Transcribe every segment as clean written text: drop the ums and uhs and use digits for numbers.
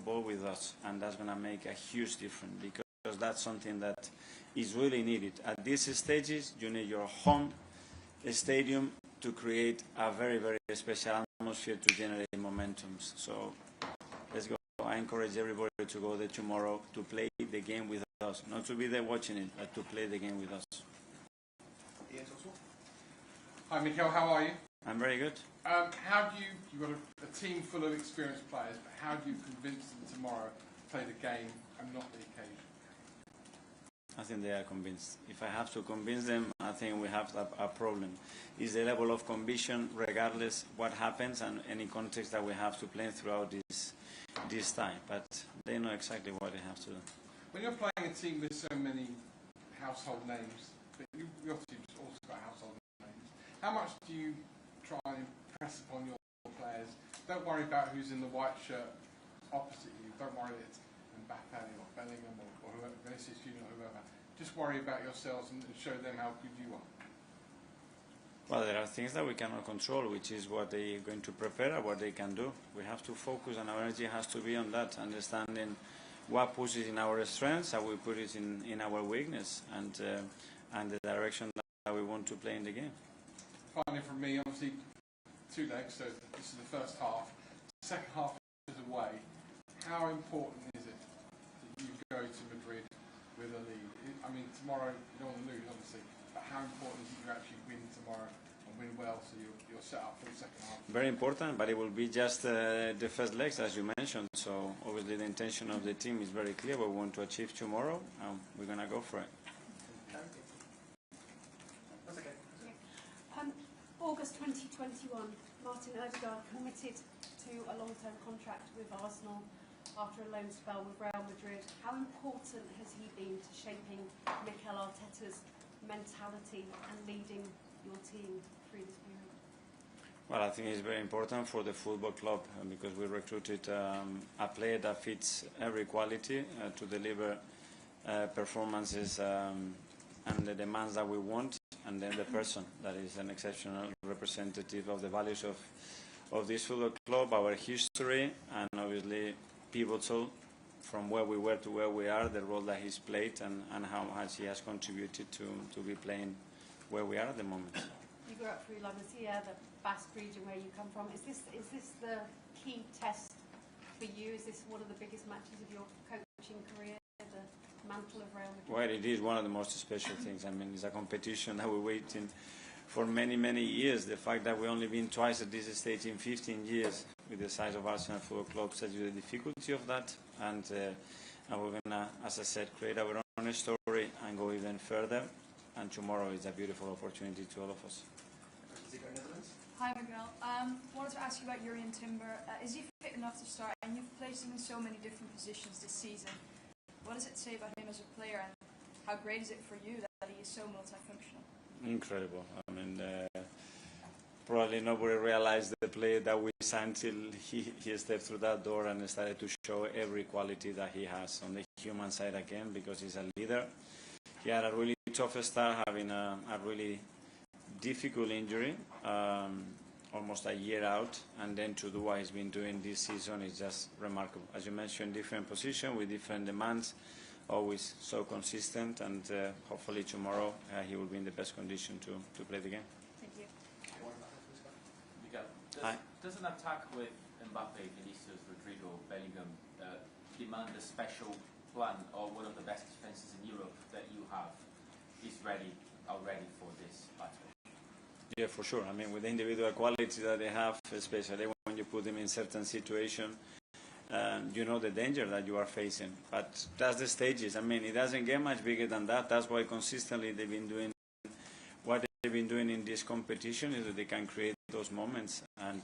football with us, and that's going to make a huge difference because that's something that is really needed. At these stages, you need your home stadium to create a very, very special atmosphere to generate momentums. So let's go. I encourage everybody to go there tomorrow to play the game with us, not to be there watching it, but to play the game with us. Hi Mikel, how are you? I'm very good. How do you've got a team full of experienced players, but how do you convince them tomorrow to play the game and not the occasion? I think they are convinced. If I have to convince them, I think we have a problem. It's the level of conviction, regardless what happens and any context that we have to play throughout this time. But they know exactly what they have to do. When you're playing a team with so many household names, but your team's also got household names, how much do you try and impress upon your players? Don't worry about who's in the white shirt opposite you. Don't worry that it's Mbappe or Bellingham or whoever, Vinicius Junior or whoever. Just worry about yourselves and show them how good you are. Well, there are things that we cannot control, which is what they are going to prepare or what they can do. We have to focus, and our energy has to be on that, understanding what pushes in our strengths, how we put it in our weakness, and the direction that we want to play in the game. Finally, from me, obviously, 2 legs, so this is the first half. The second half is away. How important is it that you go to Madrid with a lead? I mean, tomorrow you don't want to lose, obviously, but how important is it you actually win tomorrow and win well so you're set up for the second half? Very important, but it will be just the first legs, as you mentioned. So obviously the intention of the team is very clear. What we want to achieve tomorrow, and we're going to go for it. That's okay. August 2021, Martin Odegaard committed to a long-term contract with Arsenal after a loan spell with Real Madrid. How important has he been to shaping Mikel Arteta's mentality and leading your team through this period? Well, I think it's very important for the football club because we recruited a player that fits every quality to deliver performances and the demands that we want, and then the person that is an exceptional representative of the values of this football club, our history, and obviously pivotal from where we were to where we are, the role that he's played and how much he has contributed to be playing where we are at the moment. You grew up through La Masia, the Basque region where you come from. Is this the key test for you? Is this one of the biggest matches of your coaching career, the mantle of Real Madrid? Well, it is one of the most special things. I mean, it's a competition that we're waiting for many, many years. The fact that we've only been twice at this stage in 15 years with the size of Arsenal Football Club tells you the difficulty of that. And we're going to, as I said, create our own story and go even further. And tomorrow is a beautiful opportunity to all of us. Hi Miguel. Wanted to ask you about Jurriën Timber. Is he fit enough to start? And you've placed him in so many different positions this season. What does it say about him as a player, and how great is it for you that he is so multifunctional? Incredible. I mean, probably nobody realized the player that we signed till he stepped through that door and started to show every quality that he has on the human side again, because he's a leader. He had a really tough start, having a really difficult injury, almost a year out, and then to do what he's been doing this season is just remarkable. As you mentioned, different position with different demands, always so consistent, and hopefully tomorrow he will be in the best condition to play the game. Thank you. Miguel, does an attack with Mbappe, Vinicius, Rodrigo, Bellingham demand a special plan, or one of the best defences in Europe that you have is already for this battle? Yeah, for sure. I mean, with the individual quality that they have, especially when you put them in certain situations, you know the danger that you are facing. But that's the stages. I mean, it doesn't get much bigger than that. That's why consistently they've been doing what they've been doing in this competition, is that they can create those moments. And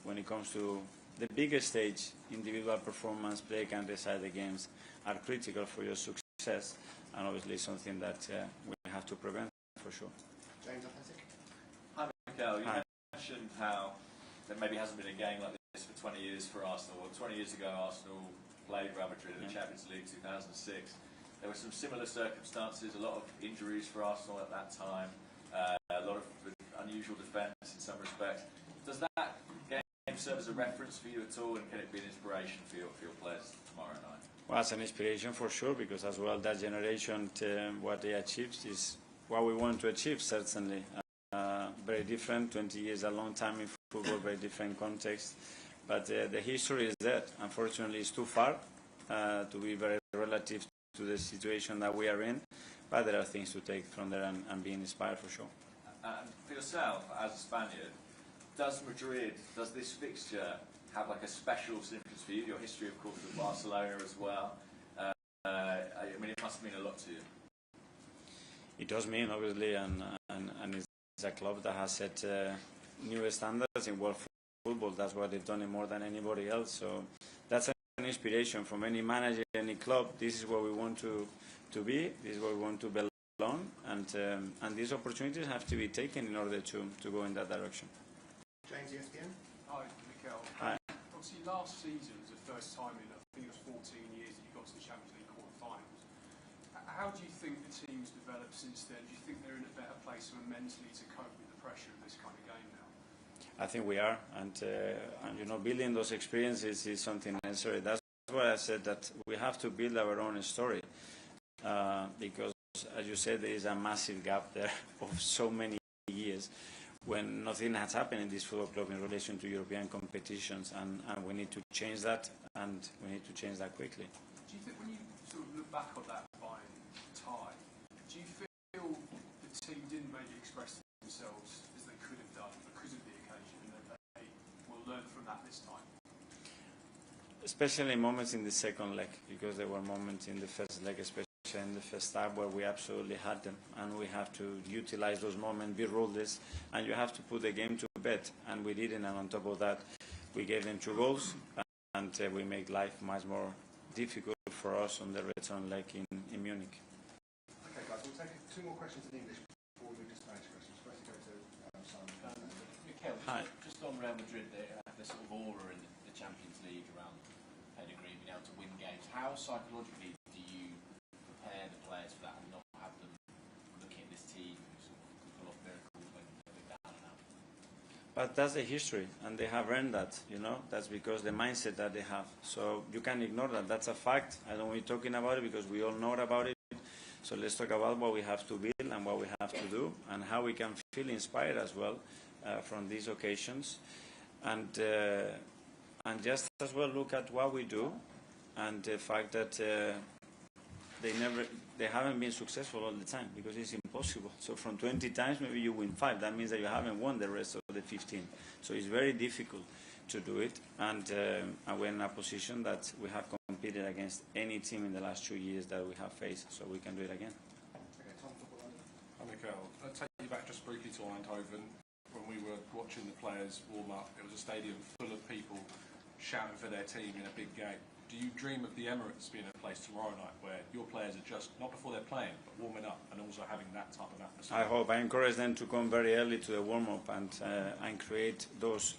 when it comes to the biggest stage, individual performance, play can decide the games, are critical for your success, and obviously something that we have to prevent for sure. James, authentic. Hi Mikel, you mentioned how there maybe hasn't been a game like this for 20 years for Arsenal. Well, 20 years ago Arsenal played Real Madrid in the Champions League 2006. There were some similar circumstances, a lot of injuries for Arsenal at that time, a lot of unusual defence in some respects. Does that game serve as a reference for you at all, and can it be an inspiration for your players tomorrow night? Well, it's an inspiration for sure, because as well that generation, what they achieved is what we want to achieve, certainly. Very different, 20 years, a long time in football, very different context. But the history is there. Unfortunately, it's too far to be very relative to the situation that we are in. But there are things to take from there and be inspired for sure. For yourself, as a Spaniard, does this fixture have like a special significance for you? Your history, of course, with Barcelona as well. I mean, it must mean a lot to you. It does mean, obviously, and it's a club that has set new standards in world football. That's what they've done it more than anybody else. So that's an inspiration from any manager, any club. This is where we want to be. This is where we want to belong, and these opportunities have to be taken in order to go in that direction. James, ESPN. Hi, Mikel. Hi. Obviously, last season was the first time in, I think it was 14 years that you got to the Champions League quarter-finals. How do you think the team's developed since then? Do you think they're in a better place mentally to cope with the pressure of this kind of game now? I think we are, and you know, building those experiences is something necessary. That's why I said that we have to build our own story, because, as you said, there is a massive gap there of so many years when nothing has happened in this football club in relation to European competitions, and we need to change that, and we need to change that quickly. Do you think, when you sort of look back on that Bayern tie, do you feel the team didn't maybe express themselves as they could have done because of the occasion, and that they will learn from that this time? Especially moments in the second leg, because there were moments in the first leg, especially in the first half, where we absolutely had them, and we have to utilize those moments, be ruthless, and you have to put the game to bed, and we didn't. And on top of that, we gave them 2 goals, and we make life much more difficult for us on the return leg in Munich. Okay, guys, we'll take 2 more questions in English before we move to Spanish questions. First, go to Simon. Mikel, Hi. just on Real Madrid, they have this sort of aura in the Champions League around pedigree, being able to win games. How psychologically do you prepare the players for that and not have them looking at this team who sort of pull off miracles when they're down and out? But that's the history, and they have earned that, you know. That's because the mindset that they have. So you can't ignore that. That's a fact. I don't want you talking about it because we all know about it. So let's talk about what we have to build and what we have to do, and how we can feel inspired as well from these occasions, and just as well look at what we do, and the fact that they haven't been successful all the time, because it's impossible. So from 20 times, maybe you win 5. That means that you haven't won the rest of the 15. So it's very difficult to do it, and we're in a position that we have competed against any team in the last 2 years that we have faced, so we can do it again. Okay, Tom, football. Hi, Mikel. I'll take you back just briefly to Eindhoven. When we were watching the players warm up, it was a stadium full of people shouting for their team in a big game. Do you dream of the Emirates being a place tomorrow night where your players are just, not before they're playing, but warming up, and also having that type of atmosphere? I hope. I encourage them to come very early to the warm-up and create those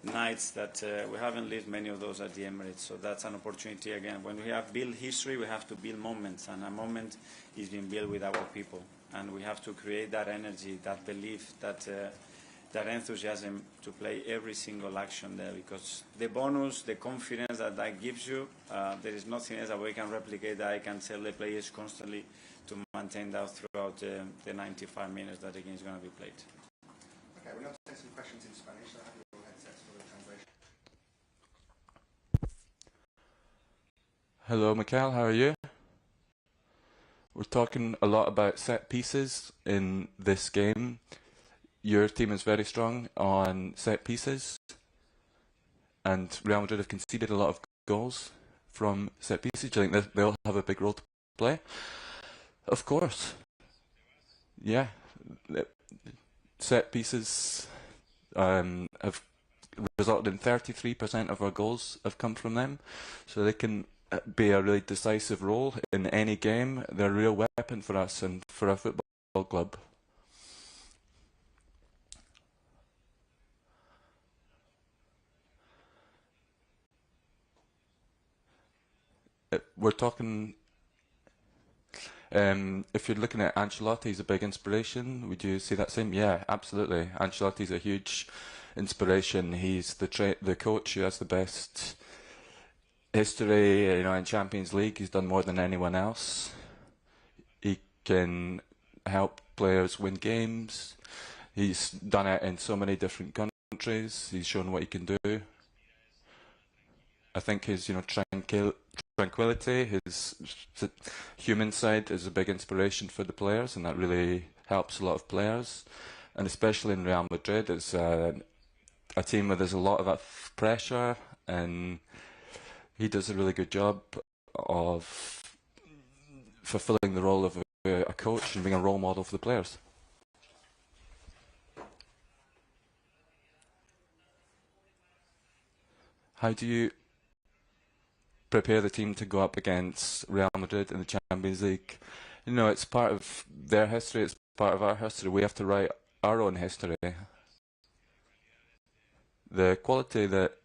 nights that we haven't lived many of those at the Emirates. So that's an opportunity again. When we have built history, we have to build moments, and a moment is being built with our people. And we have to create that energy, that belief, that enthusiasm to play every single action there, because the bonus, the confidence that gives you, there is nothing else that we can replicate that I can tell the players constantly to maintain that throughout the 95 minutes that the game is going to be played. Okay, we'll now take some questions in Spanish, so have your headsets for the translation. Hello, Mikel, how are you? We're talking a lot about set pieces in this game. Your team is very strong on set pieces, and Real Madrid have conceded a lot of goals from set pieces. Do you think they'll have a big role to play? Of course. Yeah. Set pieces have resulted in 33% of our goals have come from them, so they can be a really decisive role in any game. They're a real weapon for us and for our football club. We're talking, if you're looking at Ancelotti's a big inspiration, would you see that same? Yeah, absolutely. Ancelotti's a huge inspiration. He's the coach who has the best history, in Champions League. He's done more than anyone else. He can help players win games. He's done it in so many different countries. He's shown what he can do. I think his, tranquility, his human side is a big inspiration for the players, and that really helps a lot of players. And especially in Real Madrid, it's a team where there's a lot of pressure, and he does a really good job of fulfilling the role of a coach and being a role model for the players. How do you prepare the team to go up against Real Madrid in the Champions League? It's part of their history, it's part of our history. We have to write our own history. The quality that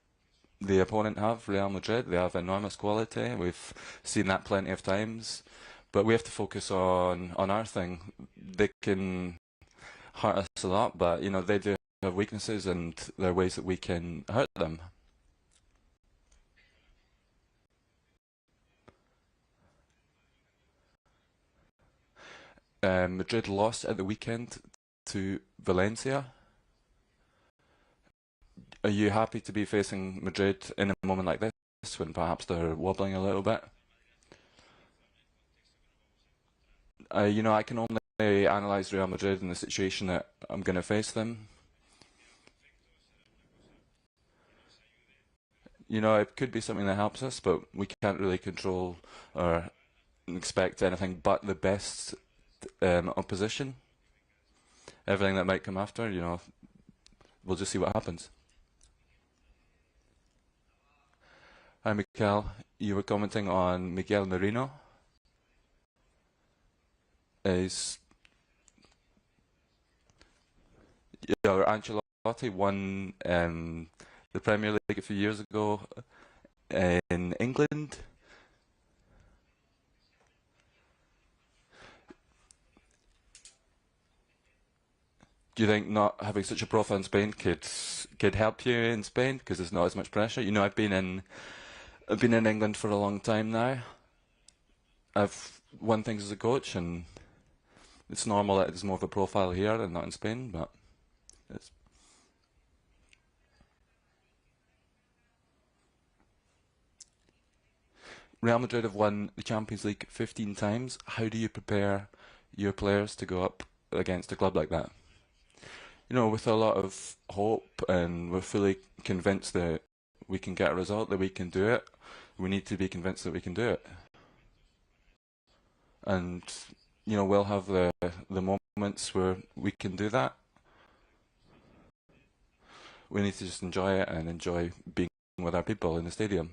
the opponent have, Real Madrid, they have enormous quality. We've seen that plenty of times. But we have to focus on our thing. They can hurt us a lot, but they do have weaknesses, and there are ways that we can hurt them. Madrid lost at the weekend to Valencia. Are you happy to be facing Madrid in a moment like this, when perhaps they're wobbling a little bit? I can only analyse Real Madrid in the situation that I'm going to face them. It could be something that helps us, but we can't really control or expect anything but the best opposition. Everything that might come after, we'll just see what happens. Hi, Mikel. You were commenting on Miguel Merino. Ancelotti won the Premier League a few years ago in England. Do you think not having such a profile in Spain could help you in Spain, because there's not as much pressure? I've been in England for a long time now. I've won things as a coach, and it's normal that there's more of a profile here and not in Spain, but it's... Real Madrid have won the Champions League 15 times. How do you prepare your players to go up against a club like that? With a lot of hope, and we're fully convinced that we can get a result, that we can do it. We need to be convinced that we can do it. And, we'll have the moments where we can do that. We need to just enjoy it and enjoy being with our people in the stadium.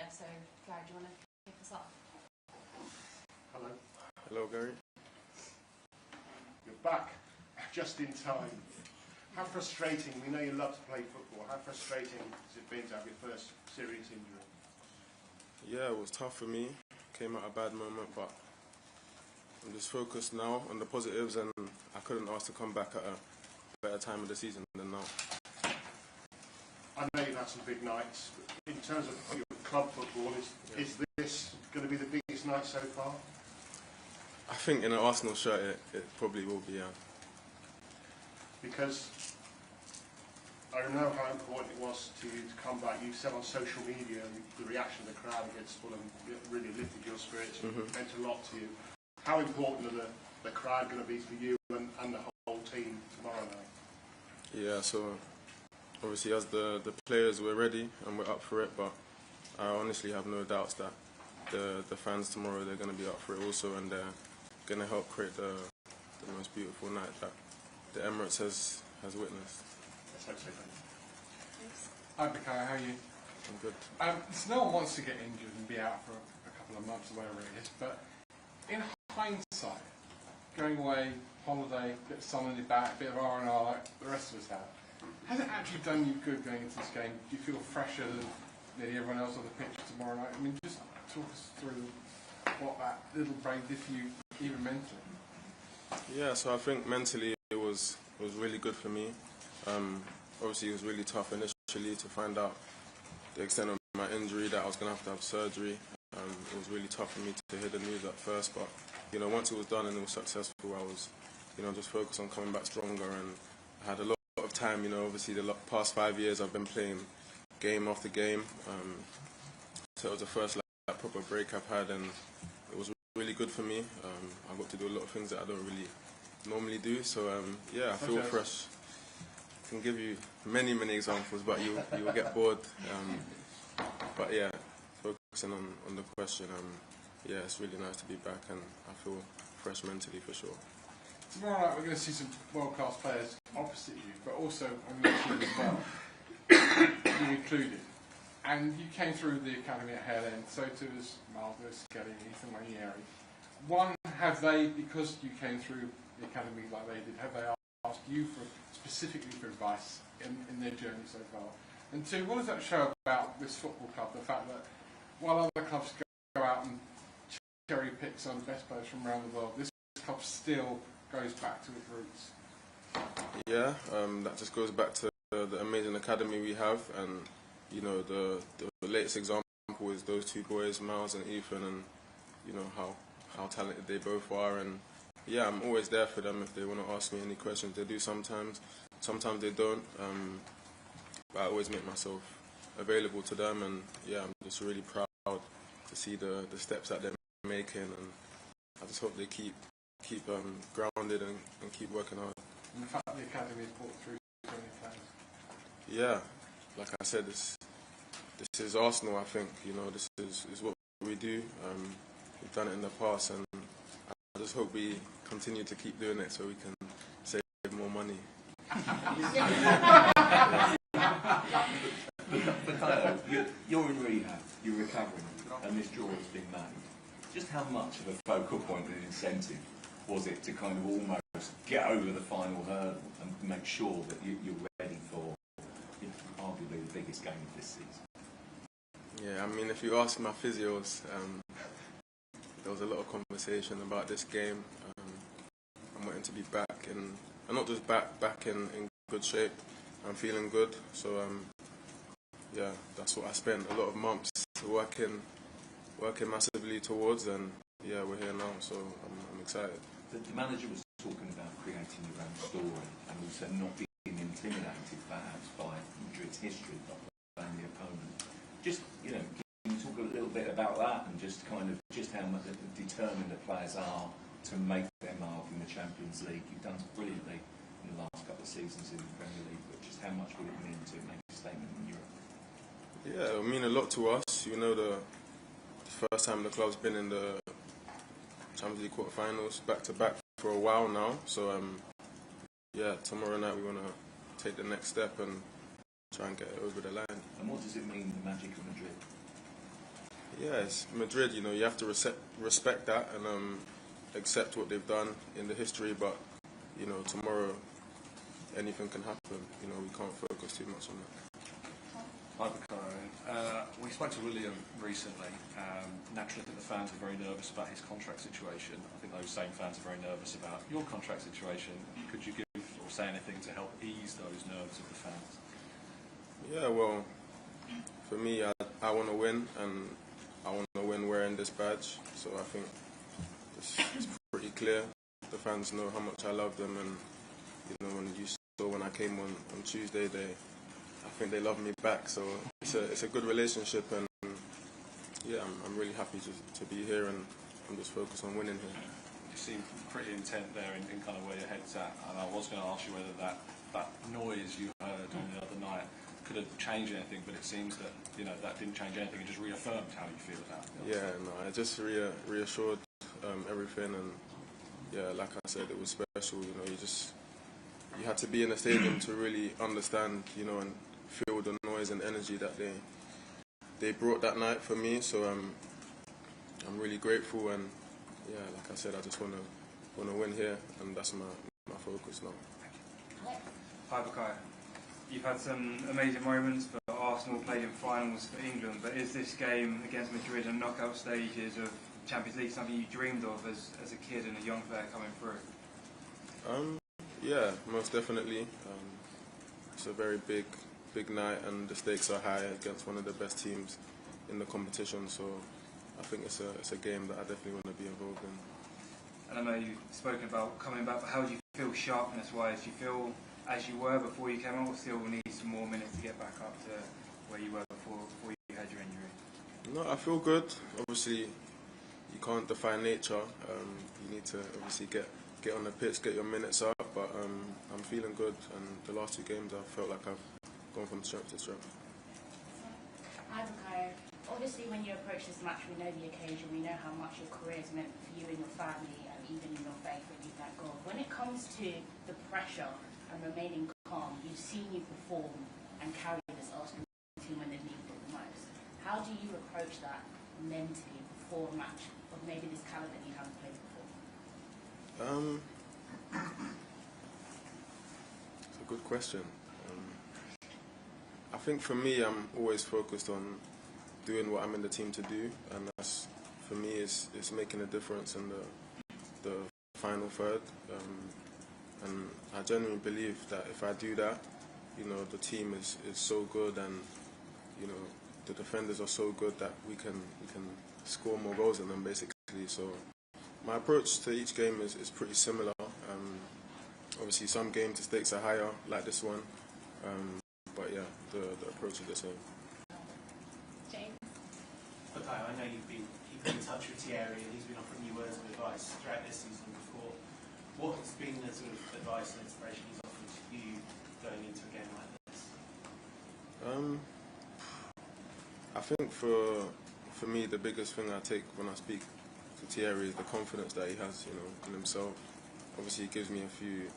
there. So, Gary, do you want to kick us off? Hello. Hello, Gary. You're back just in time. How frustrating, we know you love to play football, how frustrating has it been to have your first serious injury? Yeah, it was tough for me. Came at a bad moment, but I'm just focused now on the positives, and I couldn't ask to come back at a better time of the season than now. I know you've had some big nights. In terms of your club football, is this going to be the biggest night so far? I think in an Arsenal shirt it probably will be, yeah. Because I know how important it was to you to come back. You said on social media the reaction of the crowd against Fulham really lifted your spirits and meant a lot to you. How important are the crowd going to be for you and the whole team tomorrow night? Yeah, so obviously as the players, we're ready and we're up for it, but I honestly have no doubts that the fans tomorrow, they're going to be up for it also, and they're going to help create the most beautiful night that the Emirates has witnessed. Let's hope so. Hi, Mikel, how are you? I'm good. So no one wants to get injured and be out for a couple of months or whatever it is, but in hindsight, going away, holiday, bit of sun on your back, bit of R&R like the rest of us have, has it actually done you good going into this game? Do you feel fresher than nearly everyone else on the pitch tomorrow night? I mean, just talk us through what that little break did for you, even mentally. Yeah, so I think mentally it was really good for me. Obviously it was really tough initially to find out the extent of my injury, that I was going to have surgery. It was really tough for me to hear the news at first, but you know, once it was done and it was successful, I was, you know, just focused on coming back stronger, and I had a lot of time. You know, obviously the past 5 years I've been playing game after game, so it was the first proper break I've had, and it was really good for me. I got to do a lot of things that I don't really normally do, so yeah, I feel fresh. I can give you many examples, but you will get bored. But yeah, focusing on the question, yeah, it's really nice to be back, and I feel fresh mentally for sure. Tomorrow night we're going to see some world-class players opposite you, but also on your team as well, you included. And you came through the academy at Hale End, so too as Marvel, Skelly, Ethan Ranieri. One, have they, because you came through the academy like they did, have they asked you specifically for advice in their journey so far? And two, what does that show about this football club, the fact that while other clubs go out and cherry pick some of the best players from around the world, this club still goes back to its roots? Yeah, that just goes back to the amazing academy we have, and you know, the latest example is those two boys, Miles and Ethan, and you know how talented they both are. And yeah, I'm always there for them if they want to ask me any questions. They do sometimes they don't, but I always make myself available to them, and yeah, I'm just really proud to see the steps that they're making, and I just hope they keep grounded and keep working hard. And the fact that the academy has brought through so many players. Yeah, like I said, this is Arsenal. I think, you know, this is what we do. We've done it in the past, and I just hope we continue to keep doing it so we can save more money. But you're in rehab, you're recovering, and this draw has been made. Just how much of a focal point and incentive was it to kind of almost get over the final hurdle and make sure that you're ready for arguably the biggest game of this season? Yeah, I mean, if you ask my physios, there was a lot of conversation about this game. I'm wanting to be back, and not just back in good shape. I'm feeling good, so yeah, that's what I spent a lot of months working massively towards, and yeah, we're here now, so I'm excited. The manager was talking about creating your own story and also not being intimidated perhaps by Madrid's history, but playing the opponent. Just, you know, can you talk a little bit about that and just kind of just how much determined the players are to make their mark in the Champions League? You've done brilliantly in the last couple of seasons in the Premier League, but just how much would it mean to make a statement in Europe? Yeah, it will mean a lot to us. You know, the first time the club's been in the Champions League quarterfinals back to back for a while now. So yeah, tomorrow night we want to take the next step and try and get it over the line. And what does it mean, the magic of Madrid? Yeah, it's Madrid. You know, you have to respect that and accept what they've done in the history. But you know, tomorrow anything can happen. You know, we can't focus too much on that. Hi, Bukayo. We spoke to William recently. Naturally, I think the fans are very nervous about his contract situation. I think those same fans are very nervous about your contract situation. Could you give or say anything to help ease those nerves of the fans? Yeah, well, for me, I want to win, and I want to win wearing this badge. So I think it's pretty clear. The fans know how much I love them, and you know, when I came on Tuesday, I think they love me back. So it's a good relationship, and yeah, I'm really happy to be here, and I'm just focused on winning here. You seem pretty intent there in kind of where your head's at, and I was going to ask you whether that noise you heard on the other night could have changed anything, but it seems that that didn't change anything. It just reaffirmed how you feel about it. Yeah, no, it just reassured everything, and yeah, like I said, it was special. You know, you had to be in the stadium to really understand, and feel the noise and energy that they brought that night for me. So I'm really grateful, and yeah, like I said, I just want to win here, and that's my focus now. Hi, Bukayo. You've had some amazing moments for Arsenal, played in finals for England, but is this game against Madrid and knockout stages of Champions League something you dreamed of as a kid and a young player coming through? Yeah, most definitely. It's a very big night, and the stakes are high against one of the best teams in the competition. So I think it's a game that I definitely want to be involved in. And I know you've spoken about coming back, but how do you feel sharpness-wise? Do you feel as you were before you came on, or still need some more minutes to get back up to where you were before you had your injury? No, I feel good. Obviously, you can't define nature. You need to obviously get on the pitch, get your minutes up. But I'm feeling good, and the last two games I felt like I've gone from strength to strength. Hi, Bukayo. Obviously, when you approach this match, we know the occasion, we know how much your career has meant for you and your family, and even in your faith when you've that goal. When it comes to the pressure and remaining calm, you've seen you perform and carry this Arsenal team when they need it the most. How do you approach that mentally before a match of maybe this caliber that you haven't played before? It's a good question. I think for me, I'm always focused on doing what I'm in the team to do, and that's, for me, is making a difference in the final third. And I genuinely believe that if I do that, the team is so good, and the defenders are so good that we can score more goals than them, basically. So my approach to each game is pretty similar. Obviously, some games the stakes are higher, like this one. But yeah, the approach is the same. James? Bukayo, I know you've been keeping in touch with Thierry, and he's been offering you words of advice throughout this season before. What has been the sort of advice and inspiration he's offered to you going into a game like this? I think for me, the biggest thing I take when I speak to Thierry is the confidence that he has, in himself. Obviously, he gives me a few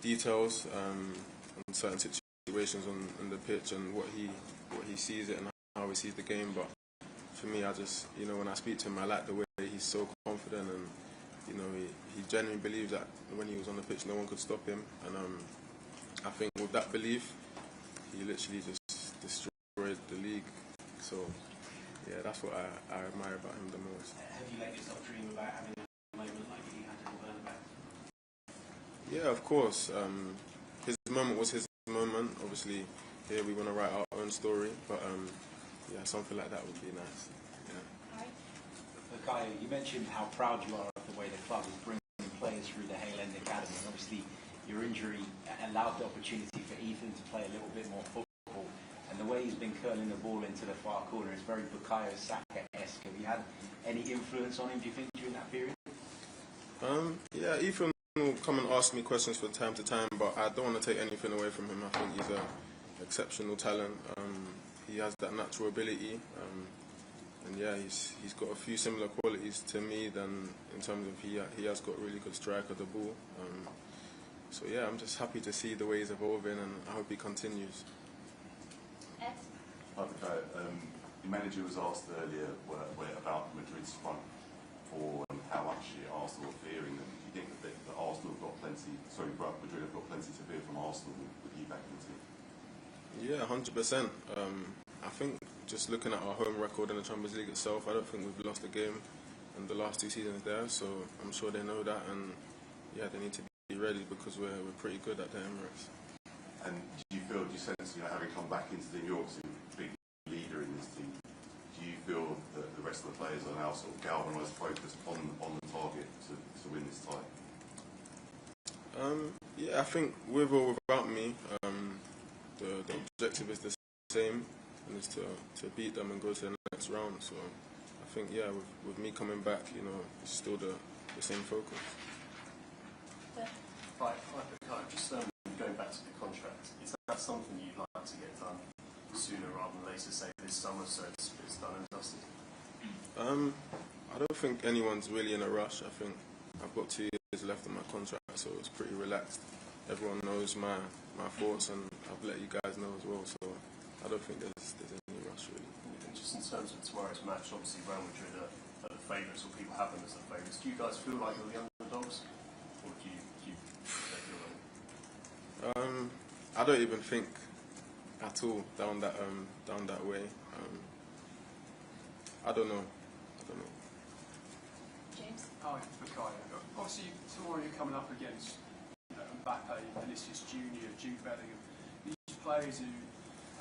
details on certain situations on the pitch and what he sees it and how he sees the game. But for me, I just, when I speak to him, I like the way he's so confident, and he genuinely believes that when he was on the pitch, no one could stop him. And I think with that belief, he literally just destroyed the league. So yeah, that's what I admire about him the most. Have you let yourself dream about having a moment like he had in Bernabeu? Yeah, of course. His moment was his moment. Obviously, here we want to write our own story, but yeah, something like that would be nice. Yeah. Bukayo, you mentioned how proud you are of the way the club is bringing players through the Hale End Academy. And obviously, your injury allowed the opportunity for Ethan to play a little bit more football. And the way he's been curling the ball into the far corner is very Bukayo Saka-esque. Have you had any influence on him, do you think, during that period? Yeah, Ethan will come and ask me questions from time to time, but I don't want to take anything away from him. I think he's an exceptional talent. He has that natural ability, and yeah, he's got a few similar qualities to me than in terms of he has got really good strike of the ball. So yeah, I'm just happy to see the way he's evolving, and I hope he continues. Ed? Hi, Bukayo. manager was asked earlier about Madrid's front four and how much Arsenal are fearing them. Do you think that Arsenal have got plenty, Madrid have got plenty to fear from Arsenal with you back in the team? Yeah, 100%. I think just looking at our home record in the Champions League itself, I don't think we've lost a game in the last 2 seasons there, so I'm sure they know that, and yeah, they need to be ready because we're pretty good at the Emirates. And do you sense, having come back into the New York City, big leader in this team, do you feel that the rest of the players are now sort of galvanised, focused on the target to win this tie? Yeah, I think with or without me, the objective is the same, and it's to beat them and go to the next round. So I think, yeah, with me coming back, it's still the same focus. Right, just going back to the contract, is that something you'd like to get done sooner rather than later, say this summer, so it's done and dusted? I don't think anyone's really in a rush. I think I've got 2 years left on my contract, so it's pretty relaxed. Everyone knows my thoughts, and I've let you guys know as well, so I don't think there's any rush really. And just in terms of tomorrow's match, obviously Real Madrid are the favourites, or people have them as the favourites. Do you guys feel like you're the underdogs, or do you feel like? I don't even think at all down that way. I don't know. James? Hi, Mikel. Obviously, tomorrow you're coming up against Mbappe, Vinicius Junior, Jude Bellingham. These players who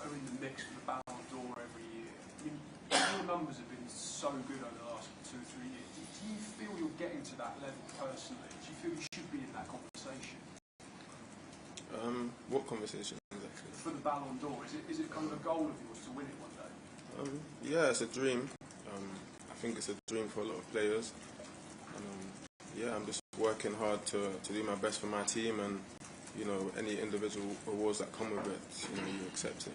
are in the mix for the Ballon d'Or every year. I mean, your numbers have been so good over the last 2 or 3 years. Do you feel you're getting to that level personally? Do you feel you should be in that conversation? What conversation exactly? For the Ballon d'Or, is it kind of a goal of yours to win it one day? Yeah, it's a dream. I think it's a dream for a lot of players. Yeah, I'm just working hard to do my best for my team, and any individual awards that come with it, you accept it.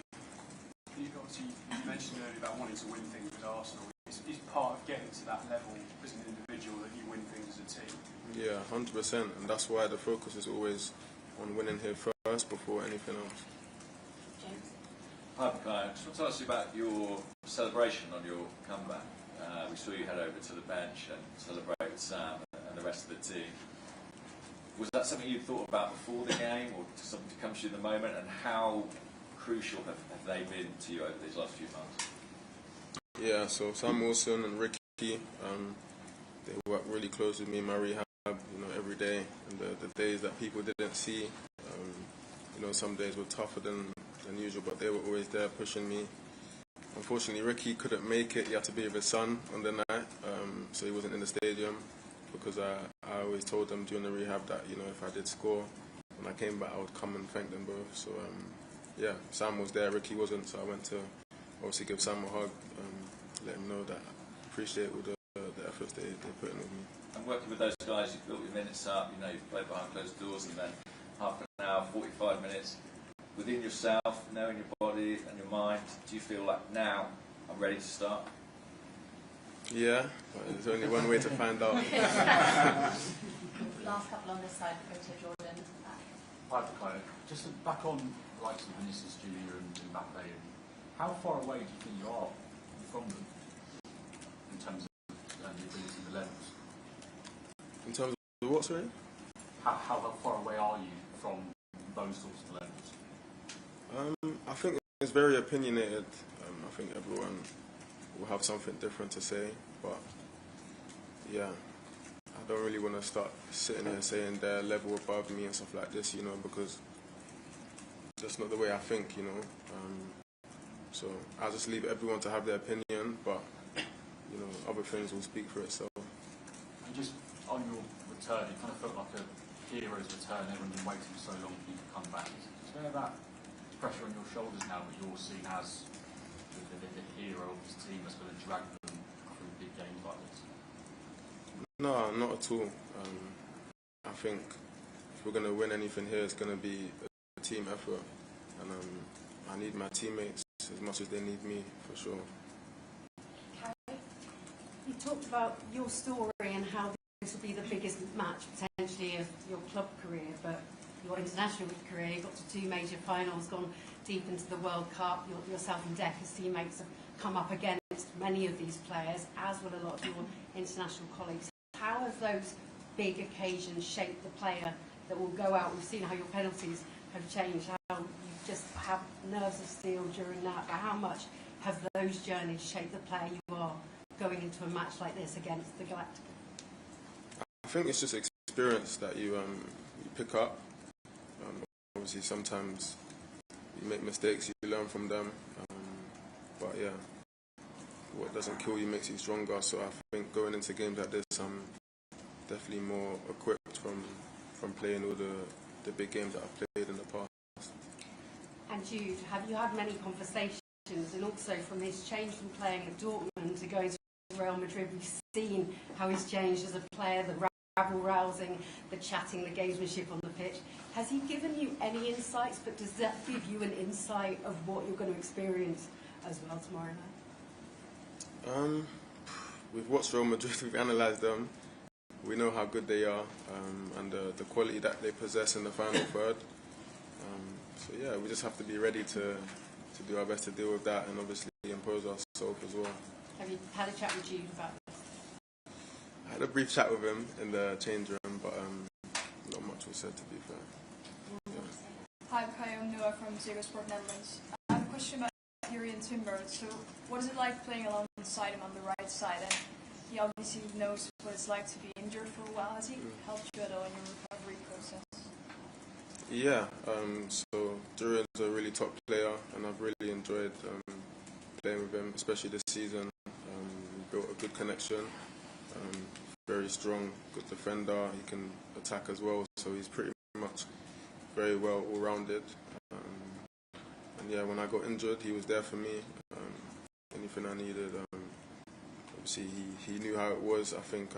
Obviously, you mentioned earlier about wanting to win things with Arsenal. Is part of getting to that level as an individual that you win things as a team? Yeah, 100%, and that's why the focus is always on winning here first before anything else. James? Hi, Mikel. I just want to ask you about your celebration on your comeback. We saw you head over to the bench and celebrate with Sam and the rest of the team. Was that something you thought about before the game, or something to come to you in the moment? And how crucial have they been to you over these last few months? Yeah, so Sam Wilson and Ricky, they work really close with me in my rehab, every day. And the days that people didn't see, some days were tougher than usual, but they were always there pushing me. Unfortunately, Ricky couldn't make it. He had to be with his son on the night, so he wasn't in the stadium, because I always told them during the rehab that, if I did score, when I came back, I would come and thank them both. So, yeah, Sam was there, Ricky wasn't, so I went to obviously give Sam a hug, let him know that I appreciate all the efforts they put in with me. And working with those guys, you've built your minutes up, you've played behind closed doors, and then half an hour, 45 minutes. Within yourself, knowing your body and your mind, do you feel like now I'm ready to start? Yeah, but there's only one way to find out. Last couple on this side, Peter Jordan. Hi, Mikel. Just back on the likes of Vinicius Junior and Mbappe, how far away do you think you are from them in terms of the ability and the levels? In terms of what, sorry? How far away are you from those sorts of levels? I think it's very opinionated. I think everyone will have something different to say, but yeah, I don't really want to start sitting here saying they're a level above me and stuff like this, because that's not the way I think, So I'll just leave everyone to have their opinion, but other things will speak for itself. And just on your return, it kind of felt like a hero's return. Everyone's been waiting so long for you to come back. Is there that pressure on your shoulders now that you're seen as the hero of this team that's going to drag them through big games like this? No, not at all. I think if we're going to win anything here, it's going to be a team effort, and I need my teammates as much as they need me, for sure. You talked about your story and how this will be the biggest match potentially of your club career, but your international career, you got to 2 major finals, gone deep into the World Cup. Yourself and Decker's teammates have come up against many of these players, as will a lot of your international colleagues. How have those big occasions shaped the player that will go out? We've seen how your penalties have changed, how you just have nerves of steel during that, but how much have those journeys shaped the player you are going into a match like this against the Galacticos? I think it's just experience that you pick up. Obviously, sometimes you make mistakes, you learn from them. But yeah, what doesn't kill you makes you stronger. So I think going into games like this, I'm definitely more equipped from playing all the big games that I've played in the past. And Jude, have you had many conversations, and also from his change from playing at Dortmund to going to Real Madrid, we've seen how he's changed as a player, the rabble-rousing, the chatting, the gamesmanship on the pitch. Has he given you any insights, but does that give you an insight of what you're going to experience as well tomorrow night? We've watched Real Madrid, we've analysed them, we know how good they are, and the quality that they possess in the final third. So yeah, we just have to be ready to do our best to deal with that, and obviously impose ourselves as well. Have you had a chat with Jude about this? I had a brief chat with him in the change room, but not much was said, to be fair. Yeah. Hi, I'm Noah from Zero Sport Netherlands. I have a question about Jurrien Timber. So, what is it like playing alongside him on the right side? And he obviously knows what it's like to be injured for a while. Has he helped you at all in your recovery process? Yeah, so Jurrien's a really top player, and I've really enjoyed playing with him, especially this season. We built a good connection. Very strong, good defender. He can attack as well, so he's pretty much very well all-rounded. And yeah, when I got injured, he was there for me. Anything I needed. Obviously, he knew how it was. I think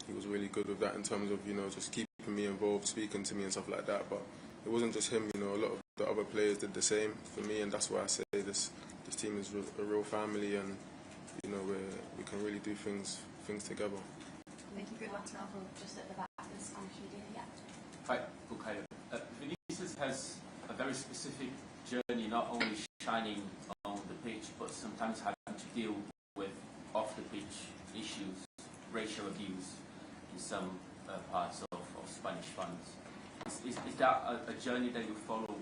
he was really good with that in terms of, just keeping me involved, speaking to me and stuff like that. But it wasn't just him. A lot of the other players did the same for me, and that's why I say this team is a real family, and we can really do things together. Thank you. Good luck. Just at the back of the Spanish media. Yeah. Hi, Bukayo. Vinicius has a very specific journey, not only shining on the pitch, but sometimes having to deal with off-the-pitch issues, racial abuse in some parts of Spanish fans. Is that a journey that you follow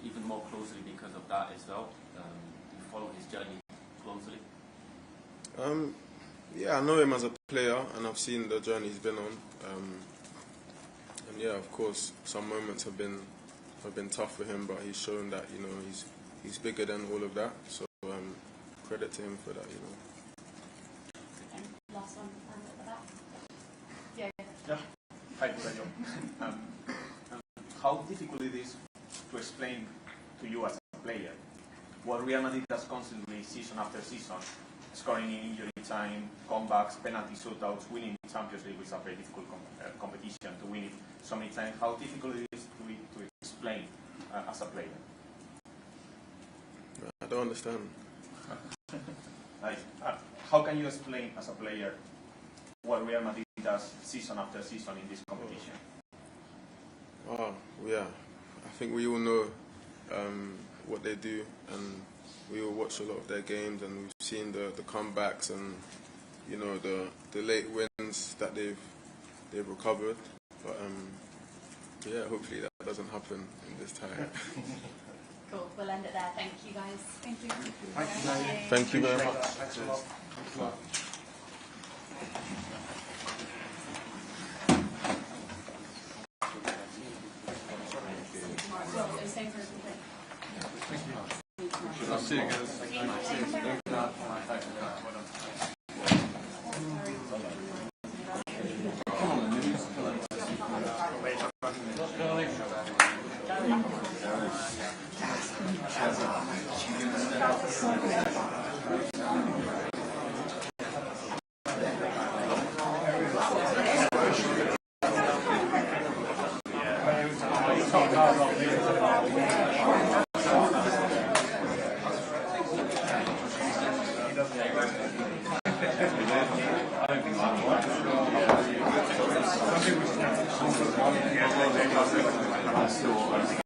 even more closely because of that as well? Do you follow his journey closely? Yeah, I know him as a player, and I've seen the journey he's been on. And yeah, of course, some moments have been tough for him, but he's shown that he's bigger than all of that. So credit to him for that. And last one, at the back. Yeah. Hi, Bukayo. How difficult it is to explain to you as a player what Real Madrid does constantly, season after season, scoring in injury time, comebacks, penalty shootouts, winning the Champions League, which is a very difficult competition to win it so many times. How difficult it is to explain as a player? I don't understand. How can you explain as a player what Real Madrid does season after season in this competition? Oh, yeah. I think we all know what they do, and we all watch a lot of their games, and we've seen the comebacks and the late wins that they've recovered. But yeah, hopefully that doesn't happen in this time. Cool. We'll end it there. Thank you, guys. Thank you. Thank you very much. Thanks a lot. Thanks a lot. I'll see you guys. Still